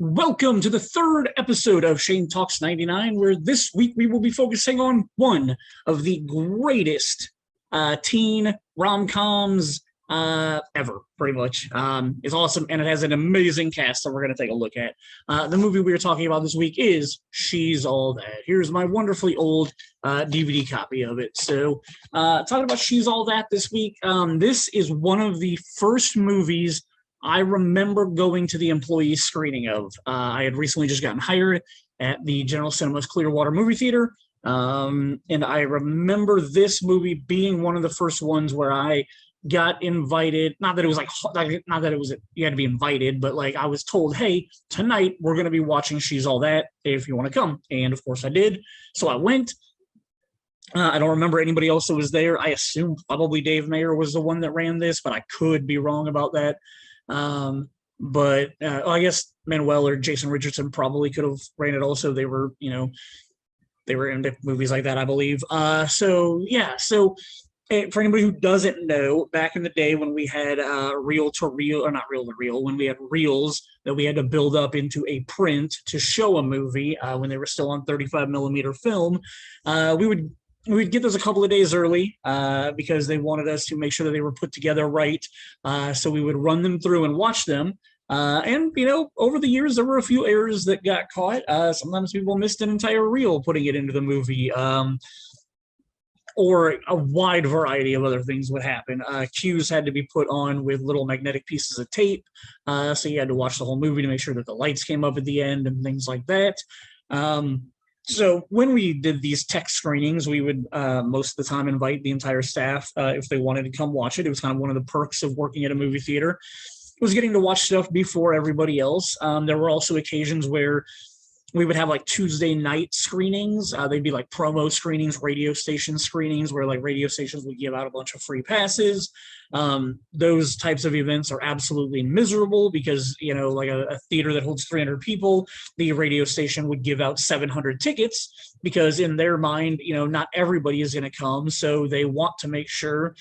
Welcome to the third episode of Shane Talks 99, where this week we will be focusing on one of the greatest teen rom-coms ever, pretty much. It's awesome, and it has an amazing cast that we're going to take a look at. The movie we are talking about this week is She's All That. Here's my wonderfully old DVD copy of it. So, talking about She's All That this week, this is one of the first movies I remember going to the employee screening of. I had recently just gotten hired at the General Cinemas Clearwater movie theater, and I remember this movie being one of the first ones where I got invited. Not that it was not that it was you had to be invited, but like I was told, hey, tonight we're going to be watching She's All That if you want to come. And of course I did. So I went. I don't remember anybody else that was there. I assume probably Dave Mayer was the one that ran this, but I could be wrong about that. But I guess Manuel or Jason Richardson probably could have ran it also. They were, they were into movies like that, I believe. So for anybody who doesn't know, back in the day when we had reel to reel, or not reel to reel, when we had reels that we had to build up into a print to show a movie when they were still on 35 millimeter film, we'd get those a couple of days early because they wanted us to make sure that they were put together right. So we would run them through and watch them. And over the years, there were a few errors that got caught. Sometimes people missed an entire reel putting it into the movie. Or a wide variety of other things would happen. Cues had to be put on with little magnetic pieces of tape. So you had to watch the whole movie to make sure that the lights came up at the end and things like that. So when we did these tech screenings, we would most of the time invite the entire staff if they wanted to come watch it. It was kind of one of the perks of working at a movie theater. It was getting to watch stuff before everybody else. There were also occasions where we would have like Tuesday night screenings. They'd be like promo screenings, radio station screenings, where like radio stations would give out a bunch of free passes. Those types of events are absolutely miserable because, like a theater that holds 300 people, the radio station would give out 700 tickets because in their mind, not everybody is going to come. So they want to make sure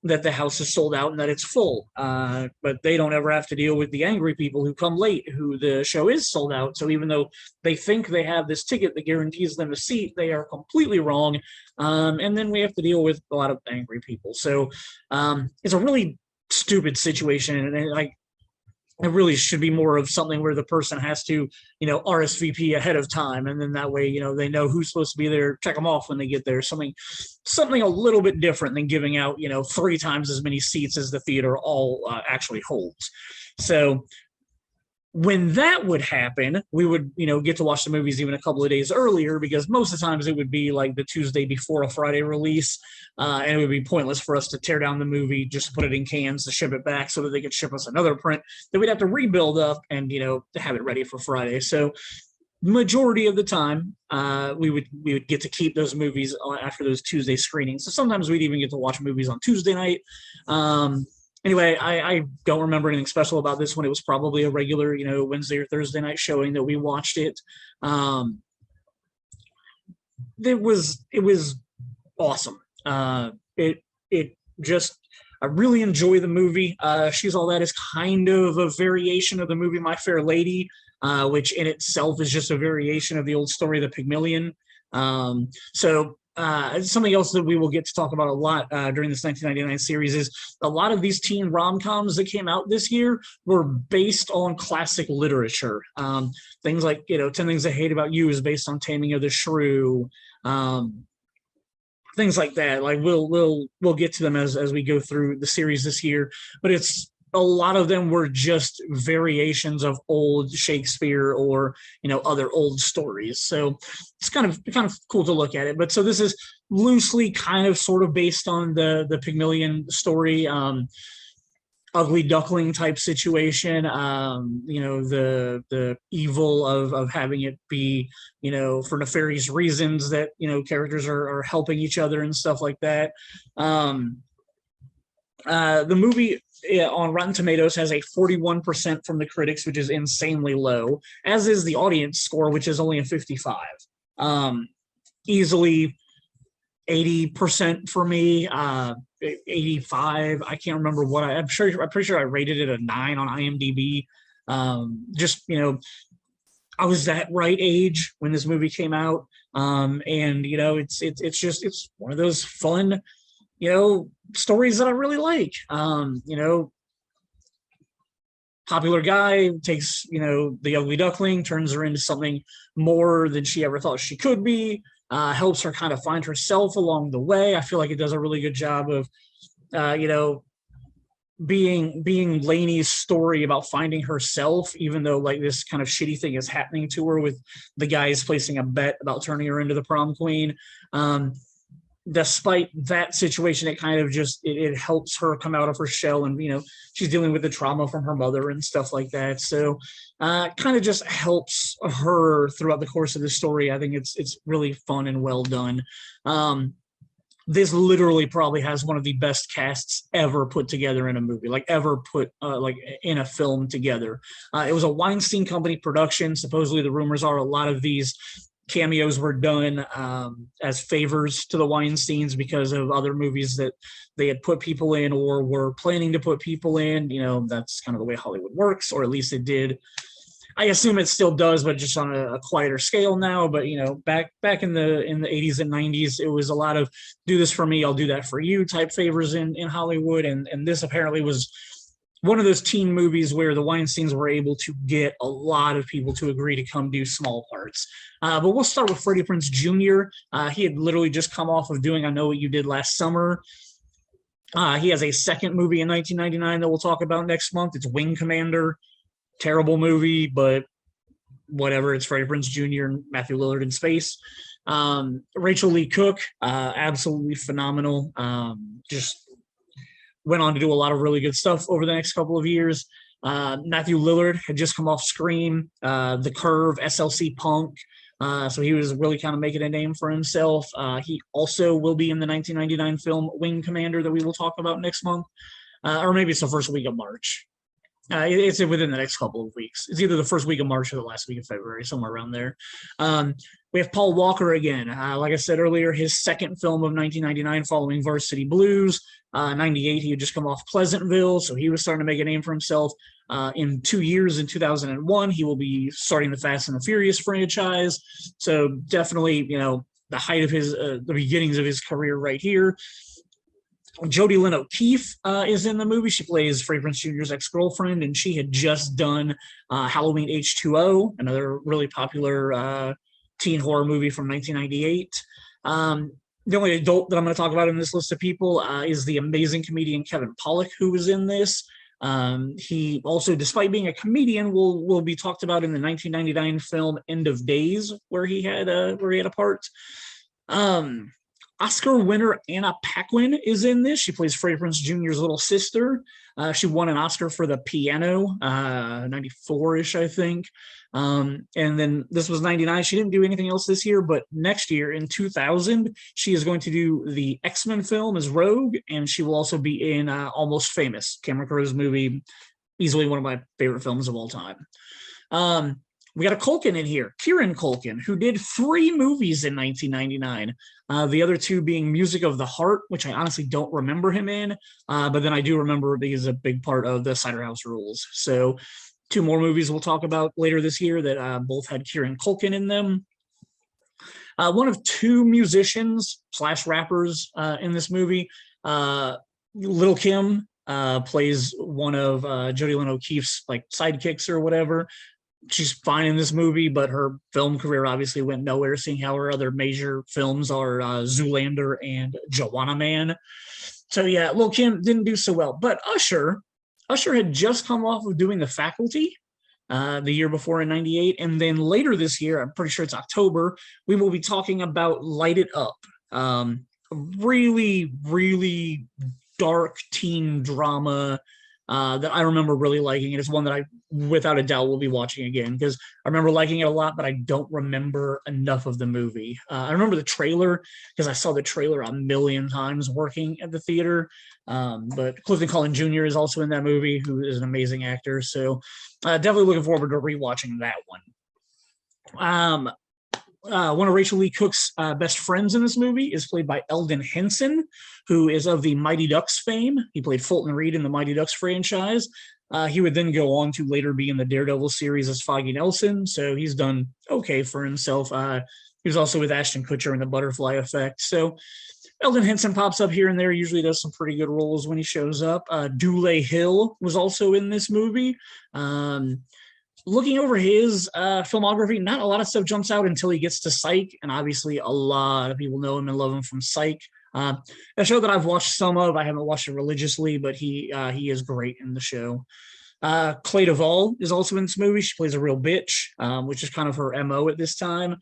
that the house is sold out and that it's full. But they don't ever have to deal with the angry people who come late, who the show is sold out. So even though they think they have this ticket that guarantees them a seat, they are completely wrong. And then we have to deal with a lot of angry people. So it's a really stupid situation. And it really should be more of something where the person has to, RSVP ahead of time. And then that way, they know who's supposed to be there, check them off when they get there. Something a little bit different than giving out, 3 times as many seats as the theater all actually holds. So when that would happen, we would, get to watch the movies even a couple of days earlier because most of the times it would be like the Tuesday before a Friday release. And it would be pointless for us to tear down the movie, just to put it in cans to ship it back so that they could ship us another print that we'd have to rebuild up and, to have it ready for Friday. So majority of the time, we would get to keep those movies after those Tuesday screenings. So sometimes we'd even get to watch movies on Tuesday night. Anyway, I don't remember anything special about this one. It was probably a regular, Wednesday or Thursday night showing that we watched it. It was awesome. I really enjoy the movie. She's All That is kind of a variation of the movie My Fair Lady, which in itself is just a variation of the old story, The Pygmalion. Something else that we will get to talk about a lot during this 1999 series is a lot of these teen rom-coms that came out this year were based on classic literature. Things like, 10 Things I Hate About You is based on Taming of the Shrew. Things like that. Like we'll get to them as we go through the series this year, but a lot of them were just variations of old Shakespeare or, other old stories. So it's kind of cool to look at it. But so this is loosely kind of sort of based on the Pygmalion story, ugly duckling type situation, the evil of having it be, for nefarious reasons that, characters are helping each other and stuff like that. The movie on Rotten Tomatoes has a 41% from the critics, which is insanely low, as is the audience score, which is only a 55. Easily 80% for me, 85. I can't remember what I'm pretty sure I rated it a 9 on IMDb. Just, I was that right age when this movie came out. And you know, it's one of those fun, you know, stories that I really like. You know, popular guy takes, you know, the ugly duckling, turns her into something more than she ever thought she could be, helps her kind of find herself along the way. I feel like it does a really good job of, you know, being Lainey's story about finding herself, even though like this kind of shitty thing is happening to her with the guys placing a bet about turning her into the prom queen. Um, Despite that situation, it kind of just it helps her come out of her shell, and you know she's dealing with the trauma from her mother and stuff like that. So, kind of just helps her throughout the course of the story. I think it's really fun and well done. This literally probably has one of the best casts ever put together in a movie, like ever put like in a film together. It was a Weinstein Company production. Supposedly, the rumors are a lot of these cameos were done as favors to the Weinsteins because of other movies that they had put people in or were planning to put people in. You know, that's kind of the way Hollywood works, or at least it did. I assume it still does, but just on a quieter scale now. But you know, back in the 80s and 90s, it was a lot of do this for me, I'll do that for you type favors in Hollywood, and this apparently was one of those teen movies where the Weinsteins were able to get a lot of people to agree to come do small parts. But we'll start with Freddie Prinze Jr. He had literally just come off of doing I Know What You Did Last Summer. He has a second movie in 1999 that we'll talk about next month. It's Wing Commander. Terrible movie, but whatever. It's Freddie Prinze Jr. and Matthew Lillard in space. Rachel Lee Cook, absolutely phenomenal. Just went on to do a lot of really good stuff over the next couple of years. Matthew Lillard had just come off Scream, The Curve, SLC Punk. So he was really kind of making a name for himself. He also will be in the 1999 film Wing Commander that we will talk about next month, or maybe it's the first week of March. It's within the next couple of weeks. It's either the first week of March or the last week of February, somewhere around there. We have Paul Walker again. Like I said earlier, his second film of 1999 following Varsity Blues. 98, he had just come off Pleasantville, so he was starting to make a name for himself. In 2 years, in 2001, he will be starting the Fast and the Furious franchise. So definitely, you know, the height of his, the beginnings of his career right here. Jodie Lynn O'Keefe is in the movie. She plays Freddie Prinze Jr.'s ex-girlfriend, and she had just done Halloween H2O, another really popular teen horror movie from 1998. The only adult that I'm going to talk about in this list of people is the amazing comedian Kevin Pollak, who was in this. He also, despite being a comedian, will be talked about in the 1999 film End of Days, where he had a part. Oscar winner Anna Paquin is in this. She plays Freddie Prinze Jr.'s little sister. She won an Oscar for The Piano, 94-ish, I think. And then this was 99. She didn't do anything else this year, but next year in 2000, she is going to do the X-Men film as Rogue, and she will also be in Almost Famous, Cameron Crowe's movie, easily one of my favorite films of all time. We got a Culkin in here, Kieran Culkin, who did 3 movies in 1999. The other 2 being Music of the Heart, which I honestly don't remember him in, but then I do remember he's a big part of the Cider House Rules. So 2 more movies we'll talk about later this year that both had Kieran Culkin in them. One of 2 musicians / rappers in this movie, Lil' Kim plays one of Jodie Lynn O'Keefe's like sidekicks or whatever. She's fine in this movie, but her film career obviously went nowhere, seeing how her other major films are Zoolander and Joanna Man. So yeah, Lil' Kim didn't do so well. But Usher had just come off of doing The Faculty the year before in 98. And then later this year, I'm pretty sure it's October, we will be talking about Light It Up. Really, really dark teen drama that I remember really liking. And it's one that I, without a doubt, will be watching again because I remember liking it a lot, but I don't remember enough of the movie. I remember the trailer because I saw the trailer a million times working at the theater. But Clifton Collins Jr. is also in that movie, who is an amazing actor. So definitely looking forward to rewatching that one. one of Rachel Lee Cook's best friends in this movie is played by Elden Henson, who is of the Mighty Ducks fame. He played Fulton Reed in the Mighty Ducks franchise. He would then go on to later be in the Daredevil series as Foggy Nelson, so he's done okay for himself. He was also with Ashton Kutcher in The Butterfly Effect. So Elden Henson pops up here and there, usually does some pretty good roles when he shows up. Dule Hill was also in this movie. Looking over his filmography, not a lot of stuff jumps out until he gets to Psych, and obviously a lot of people know him and love him from Psych. A show that I've watched some of. I haven't watched it religiously, but he is great in the show. Clea Duvall is also in this movie. She plays a real bitch, which is kind of her MO at this time.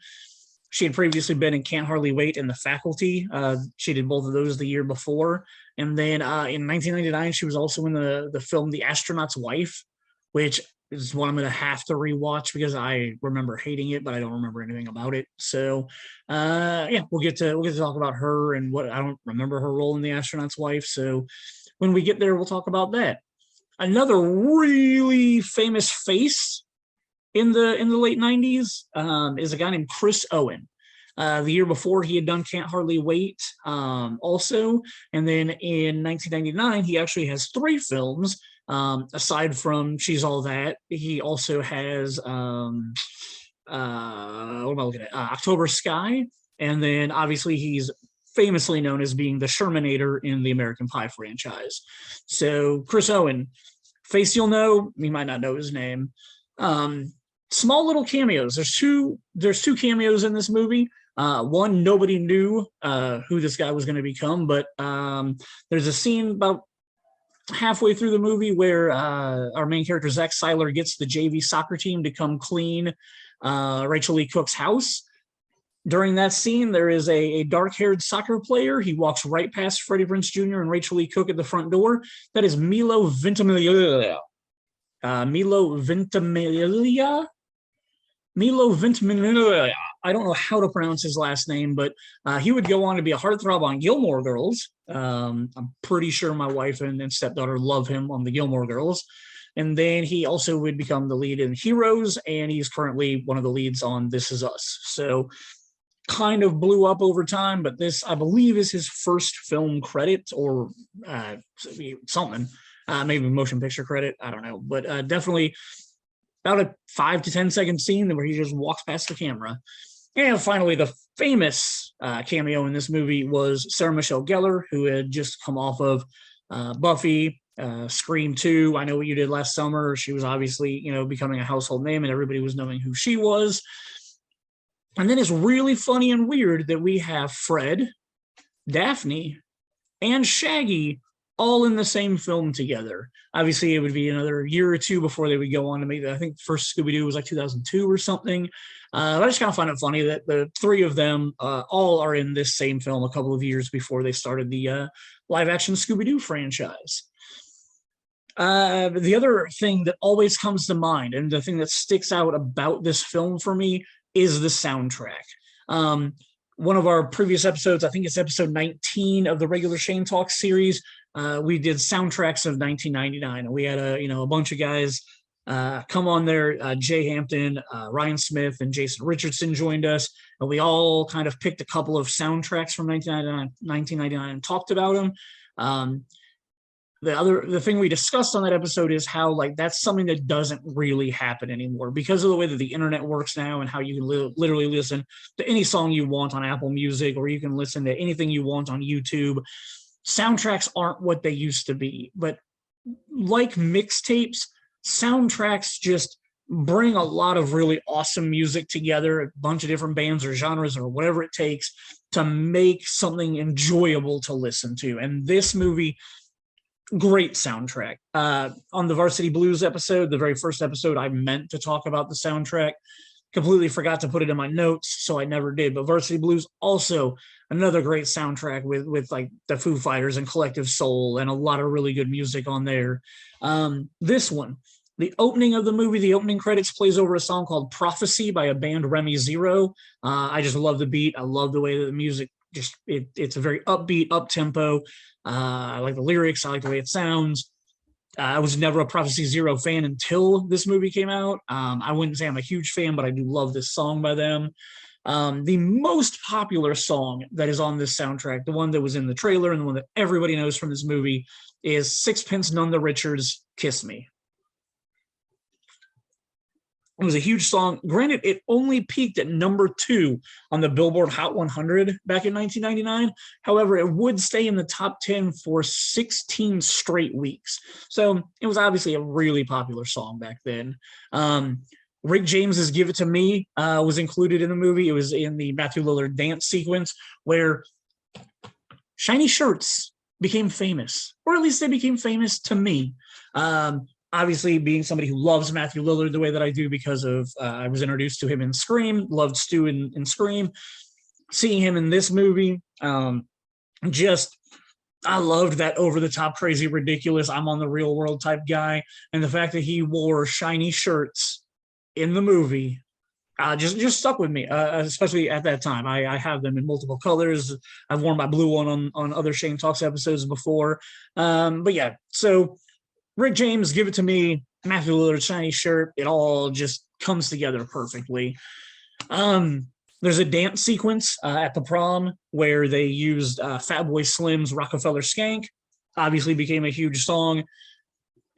She had previously been in Can't Hardly Wait and The Faculty. She did both of those the year before. And then in 1999, she was also in the film The Astronaut's Wife, which is one I'm going to have to rewatch because I remember hating it, but I don't remember anything about it. So, yeah, we'll get to talk about her and what I don't remember her role in The Astronaut's Wife. So, when we get there, we'll talk about that. Another really famous face in the late 90s is a guy named Chris Owen. The year before, he had done Can't Hardly Wait also. And then in 1999, he actually has 3 films. Aside from She's All That, he also has what am I looking at? October Sky. And then obviously he's famously known as being the Shermanator in the American Pie franchise. So Chris Owen, face you'll know, you might not know his name. Small little cameos. There's two cameos in this movie. One, nobody knew who this guy was going to become, but there's a scene about halfway through the movie where our main character Zach Seiler gets the JV soccer team to come clean Rachel Lee Cook's house. During that scene, there is a dark-haired soccer player. He walks right past Freddie Prinze Jr. and Rachel Lee Cook at the front door. That is Milo Ventimiglia. Milo Ventimiglia. I don't know how to pronounce his last name, but he would go on to be a heartthrob on Gilmore Girls. I'm pretty sure my wife and stepdaughter love him on the Gilmore Girls. And then he also would become the lead in Heroes, and he's currently one of the leads on This Is Us. So kind of blew up over time, but this, I believe, is his first film credit or something. Maybe motion picture credit. I don't know. But definitely about a 5 to 10 second scene where he just walks past the camera. And finally, the famous cameo in this movie was Sarah Michelle Gellar, who had just come off of Buffy, Scream 2, I Know What You Did Last Summer. She was obviously, becoming a household name, and everybody was knowing who she was. And then it's really funny and weird that we have Fred, Daphne, and Shaggy all in the same film together. Obviously, it would be another year or two before they would go on to make that. I think the first Scooby-Doo was like 2002 or something. I just kind of find it funny that the 3 of them all are in this same film a couple of years before they started the live-action Scooby-Doo franchise. The other thing that always comes to mind, and the thing that sticks out about this film for me, is the soundtrack. One of our previous episodes, I think it's episode 19 of the regular Shane Talk series, we did soundtracks of 1999, and we had a bunch of guys come on there. Jay Hampton, Ryan Smith, and Jason Richardson joined us, and we all kind of picked a couple of soundtracks from 1999 and talked about them. The thing we discussed on that episode is how that's something that doesn't really happen anymore because of the way that the internet works now and how you can literally listen to any song you want on Apple Music, or you can listen to anything you want on YouTube. Soundtracks aren't what they used to be, but like mixtapes, soundtracks just bring a lot of really awesome music together, a bunch of different bands or genres or whatever it takes to make something enjoyable to listen to. And this movie, great soundtrack. On the Varsity Blues episode, the very first episode, I meant to talk about the soundtrack. Completely forgot to put it in my notes, so I never did. But Varsity Blues, also another great soundtrack with like the Foo Fighters and Collective Soul and a lot of really good music on there. This one, the opening of the movie, the opening credits plays over a song called Prophecy by a band, Remy Zero. I just love the beat. I love the way that the music it's a very upbeat, up-tempo. I like the lyrics. I like the way it sounds. I was never a Prophecy Zero fan until this movie came out. I wouldn't say I'm a huge fan, but I do love this song by them. The most popular song that is on this soundtrack, the one that was in the trailer and the one that everybody knows from this movie, is Sixpence None the Richer's Kiss Me. It was a huge song. Granted, it only peaked at number 2 on the Billboard Hot 100 back in 1999. However, it would stay in the top 10 for 16 straight weeks. So it was obviously a really popular song back then. Rick James's Give It To Me was included in the movie. It was in the Matthew Lillard dance sequence where shiny shirts became famous, or at least they became famous to me. Obviously, being somebody who loves Matthew Lillard the way that I do because of I was introduced to him in Scream, loved Stu in Scream. Seeing him in this movie, I loved that over-the-top, crazy, ridiculous, I'm on the real world type guy. And the fact that he wore shiny shirts in the movie just stuck with me, especially at that time. I have them in multiple colors. I've worn my blue one on other Shane Talks episodes before. But yeah, so Rick James, Give It To Me, Matthew Lillard, shiny shirt, it all just comes together perfectly. There's a dance sequence at the prom where they used Fatboy Slim's Rockefeller Skank. Obviously became a huge song.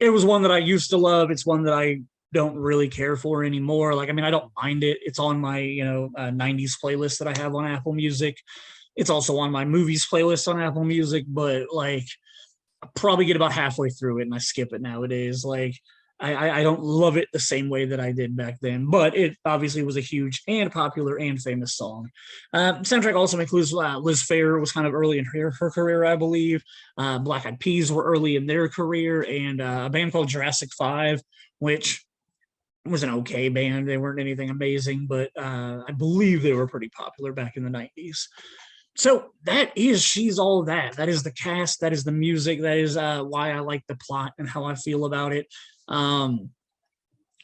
It was one that I used to love. It's one that I don't really care for anymore. Like, I mean, I don't mind it. It's on my, 90s playlist that I have on Apple Music. It's also on my movies playlist on Apple Music, but like, I probably get about halfway through it and I skip it nowadays. Like, I don't love it the same way that I did back then, but it obviously was a huge and popular and famous song. Soundtrack also includes Liz Phair was kind of early in her career, I believe. Black Eyed Peas were early in their career, and a band called Jurassic 5, which was an okay band. They weren't anything amazing, but I believe they were pretty popular back in the 90s. So that is She's All That. That is the cast. That is the music. That is why I like the plot and how I feel about it. And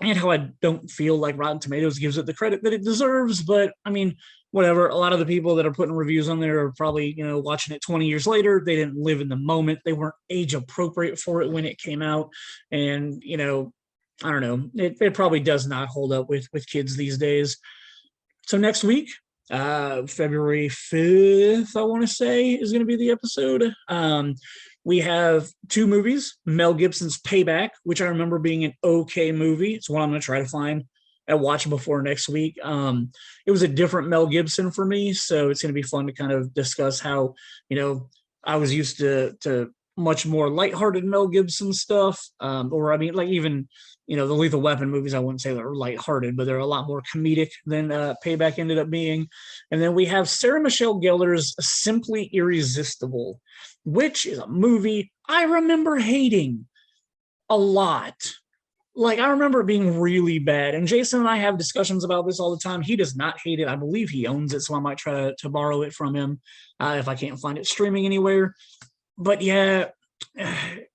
how I don't feel like Rotten Tomatoes gives it the credit that it deserves. But I mean, whatever. A lot of the people that are putting reviews on there are probably, watching it 20 years later. They didn't live in the moment. They weren't age appropriate for it when it came out. And, I don't know. It probably does not hold up with kids these days. So next week, February 5th, I want to say, is going to be the episode. We have 2 movies. Mel Gibson's Payback, which I remember being an okay movie. It's one I'm going to try to find and watch before next week. It was a different Mel Gibson for me, so it's going to be fun to kind of discuss how, I was used to much more lighthearted Mel Gibson stuff. Or I mean, like even, the Lethal Weapon movies, I wouldn't say they're lighthearted, but they're a lot more comedic than Payback ended up being. And then we have Sarah Michelle Gellar's Simply Irresistible, which is a movie I remember hating a lot. Like, I remember it being really bad. And Jason and I have discussions about this all the time. He does not hate it. I believe he owns it, so I might try to borrow it from him if I can't find it streaming anywhere. But yeah,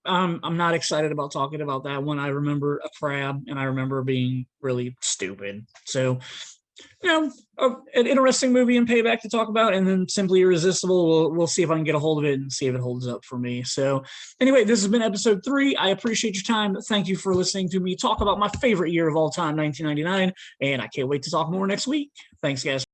I'm not excited about talking about that one. I remember a crab, and I remember being really stupid. So, an interesting movie in Payback to talk about, and then Simply Irresistible. We'll see if I can get a hold of it and see if it holds up for me. So anyway, this has been episode 3. I appreciate your time. Thank you for listening to me talk about my favorite year of all time, 1999, and I can't wait to talk more next week. Thanks, guys.